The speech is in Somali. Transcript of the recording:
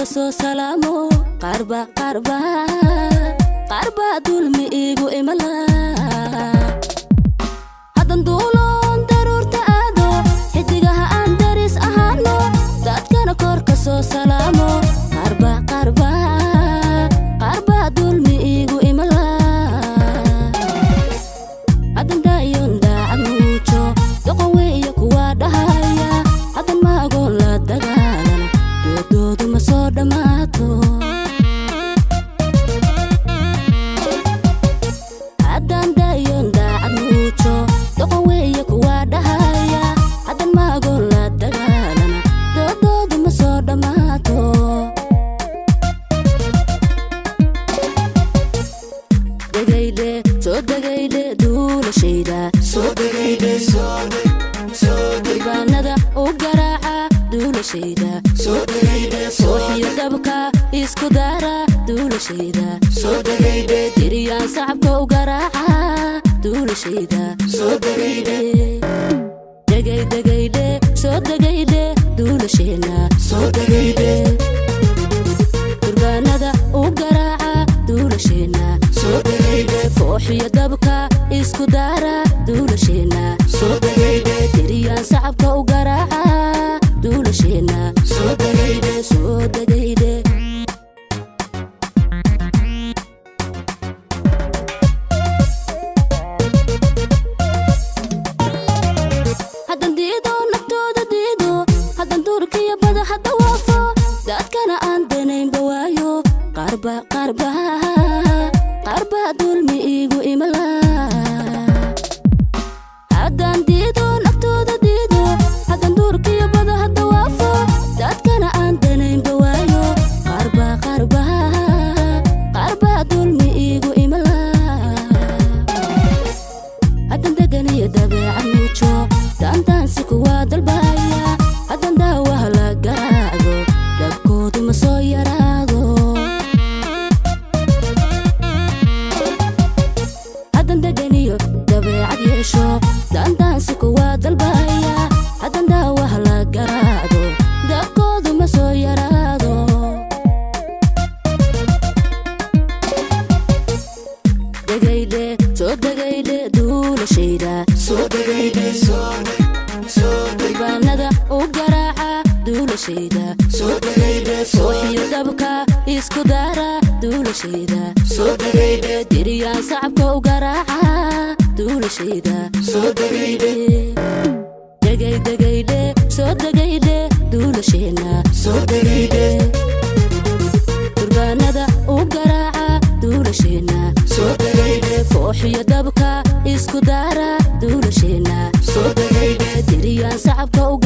soo salaamo qarba dulmi igu imala hadan duulon daruurta aado xidigaha aan daris ahaano dadkana korka soo salaamo qarba dulmi igu imala hadan daayon daacad muujo doqon weeye kuwa dhahaya hadan maagoon la dagaalana doodoodu ma soo dhammaato hadan daayon daacad muujo doqon weeye kuwa dhahaya hadan maagoon la dagaalana doodoodu ma soo dhammaato degayde duulashayda soo degayde durbaanada u garaaca duulashayda soo degayde sooxiyo dabka isku daara duulashayda soo degayde diriyaan sacabka u garaaca duulashayda soo degayde soo degayde duulasheena soo degayde durbaanada u garaaca duulasheena soo degayde fooxiyo dabka isku daara duulasheena soo degayde diriyaan sacabka u garaaca duulasheena soo degayde hadan diido naftooda diido hadan duurkiyo bada hadda waafo dadkana aan danaynba waayo qarba dulmi igu imala hadan diido naftooda diido hadan duurkiyo bada hadda waafo dadkana aan danaynba waayo qarba dulmi igu imala hadan deganiyo dabeecad muujo daandaansi kuwa dalbaya hadan daawaha la garaacdo dhabkoodu ma soo yaraado hadan deganiyo dabeecad yeesho daandaansi kuwa dalbaya hadan daawaha la garaacdo dhabkoodu ma soo yaraado degayde duulashayda soo degayde durbaanada u garaaca duulashayda soo degayde sooxiyo dabka isku daara duulashayda soo degayde diriyaan sacabka u garaaca duulashayda soo degayde soo degayde duulasheena soo degayde durbaanada u garaaca duulasheena soo degayde fooxiyo dabka isku daara duulasheena soo degayde diriyaan sacabka u